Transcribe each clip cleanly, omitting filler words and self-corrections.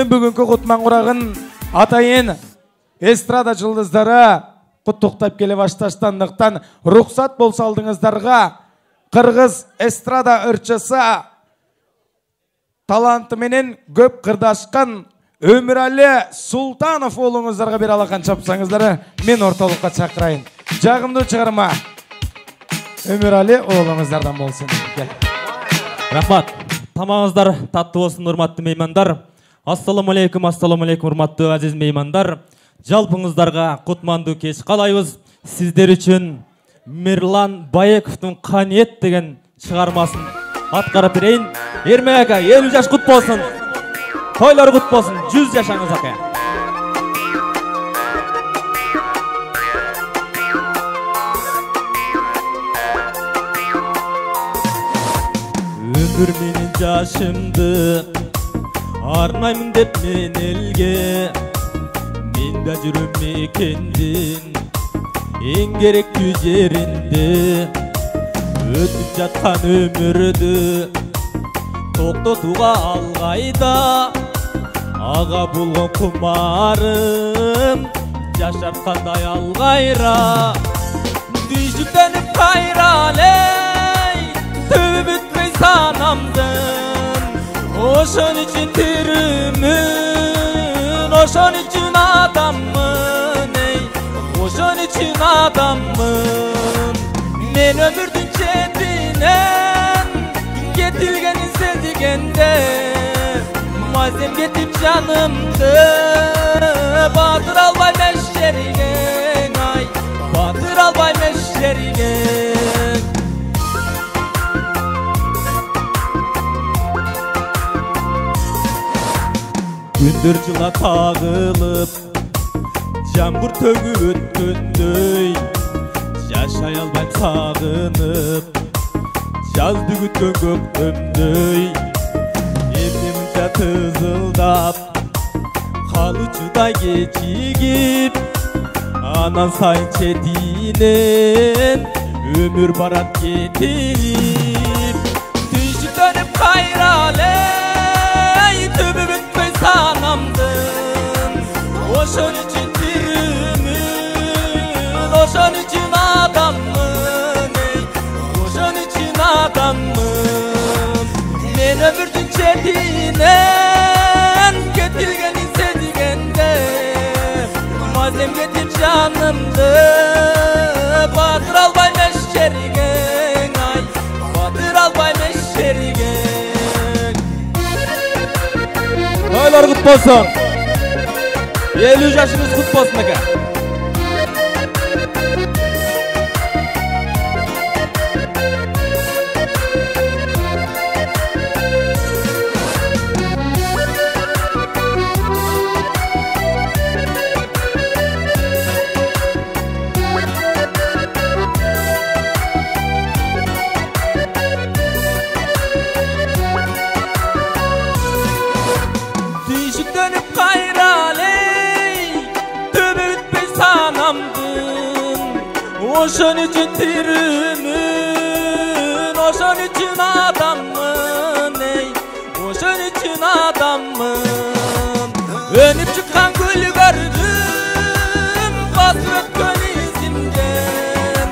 Бүгінгі құтман құрағын атайын эстрада жылдыздары құттықтап келе башташтандықтан рұқсат болса алдыңыздарға Қырғыз эстрада ырчысы таланты менен көп қырдашқан Өмірәлі Султанов олыңыздарға бер алақан чапсаңыздары мен орталыққа чақырайын. Жағымды шығарма Өмірәлі олыңыздардан болсын. Рахмат. Тамағыздар татты болсын, урматты меймандар. Ассаламу алейкум, урматты азиз меймандар. Жалпыңыздарға құтманды кеш қалайбыз. Сіздер үшін Мирлан Баековтың «Қаниет» деген шығармасын атқарып берейін. Ермек ака, 50 жаш құт болсын. Тойлар құт болсын, 100 жашаңыз ака. Өмір менен жашымды арнаймын деп мен елге, мен да жүрем мекендин ең керектүү жеринде. Өтүп жатқан өмірді тоқтатуға алғайда, аға болған құмарым жашарқандай алғайра. Дүйшіктеніп қайралей түбі бүтпей санамдын, ошон үчүн тирімін, ошон үчүн адаммын, ошон үчүн адаммын. Мен өмүрдүн четинен кетилгенин сезгенде, мазем кетип жанымды батыр албай мешерген, ай батыр албай мешерген. Күндөр жыла тагылып жамгыр төгүп өткөндөй, жашай албайм сагынып жазды күткөн көктөмдөй. Эмне тызылдап калучудай кечигип, анан сайын четинен өмүр барат кетип. Түйшүктөнүп кайралей түбү бүтпөй санамдын, ошон үчүн тирімін, ошон үчүн адаммын, ошон үчүн адаммын. Мен өмүрдүн четинен кетилгенин сезгенде, мазем кетип жанымды батыр албай мешерген, ай батыр албай мешерген. Тойлар құт болсын, 50 жашыңыз құт болсын ака. Ошон үчүн тирімін, ошон үчүн адаммын, ошон үчүн адаммын. Өнүп чыккан гүл көрдүм, басып өткөн изимден,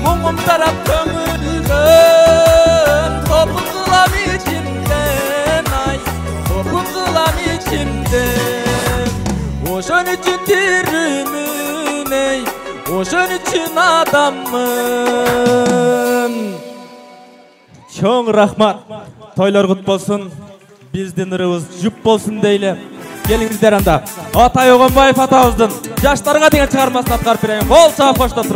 муңум тарап көңүлгөн, топун кылам ичимден, ай топун кылам ичимден. Ошон үчүн тирімін, ошон үчүн адаммын. Чоң рахмат. Тойлар құт болсын, биздин ырыбыз жүп болсын дейлі. Келиңиздер анда. Атай Оғанбаев атабыздын жаштарга деген чыгармасын аткарып берейин. Кол чаап коштоп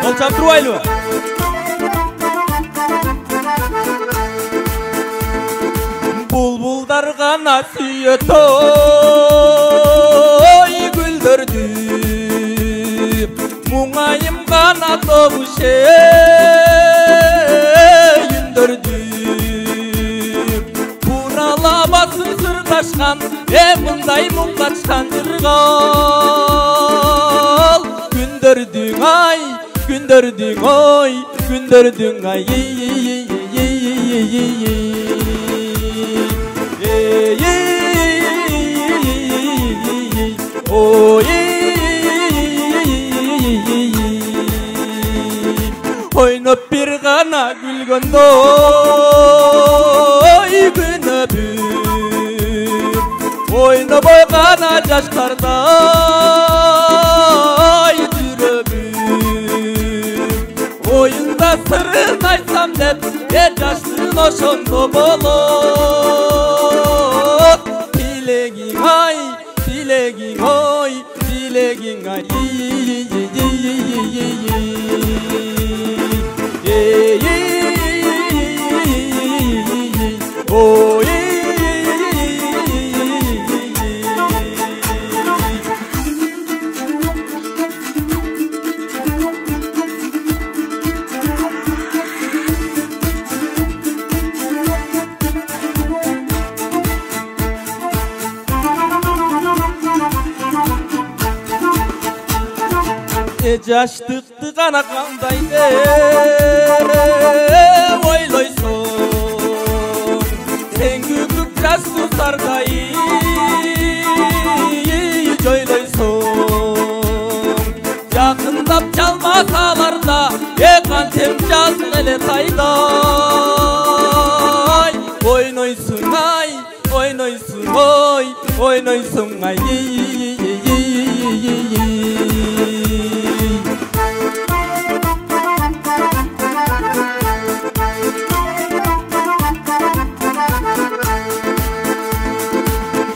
Кол чаап турбайлыбы? Bulbuldarga nasiyet oy güldürdü, muңайым gana doğuşe yündürdü. Buralabasın sırdaşkan, mınday muңdaşkan jırgal gündürdün ay gündürdün. Gündürdün oy, gündürdün ay. Oynop bir gana gülgöndö günöpür. Oynop gana jaşkarda oyunda sırrın aytsam dep jaştın oşondo bolot. Dilegin ay, dilegin oy, dilegin ay. Jaştıktı gana kandaydı oyloysun. Sen gügüp jaz susarday joyloysun. Yakındap çalmasalarda kantem jazın ele tayday. Oynoysun ay, oynoysun oy, oynoysun ay.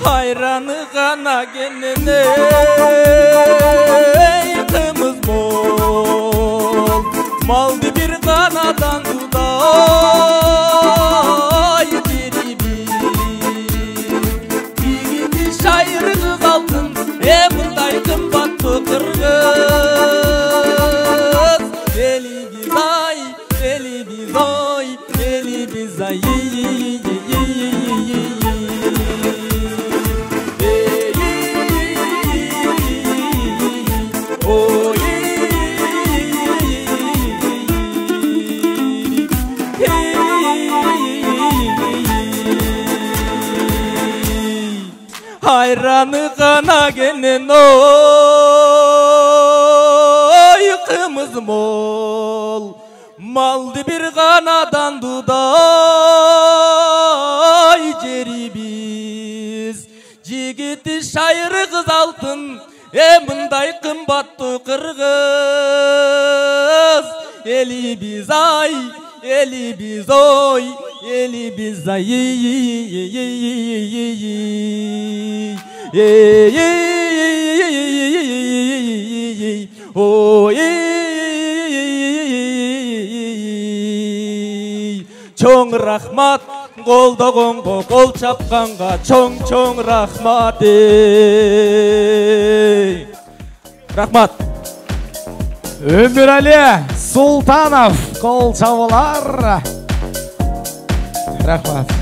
Hayranı gana gelene kımız bol. Maldı bir kanadan duday biri bir. Bilgini şair kız altın bunday kımbattı kırgız. Deli biz ay, deli biz oy, deli biz ay. Hayranı kana genen oy kımız mol. Maldı bir kanadan duday jeri biz. Jigiti şair kız altın bunday kımbattı kırgız. Eli biz ay, eli biz oy, eli biz ay. Çoң rahmat koldogongo kol çapkanga çoң rahmat rahmat. Ömürali Sultanov kol çabalar. Rahmat.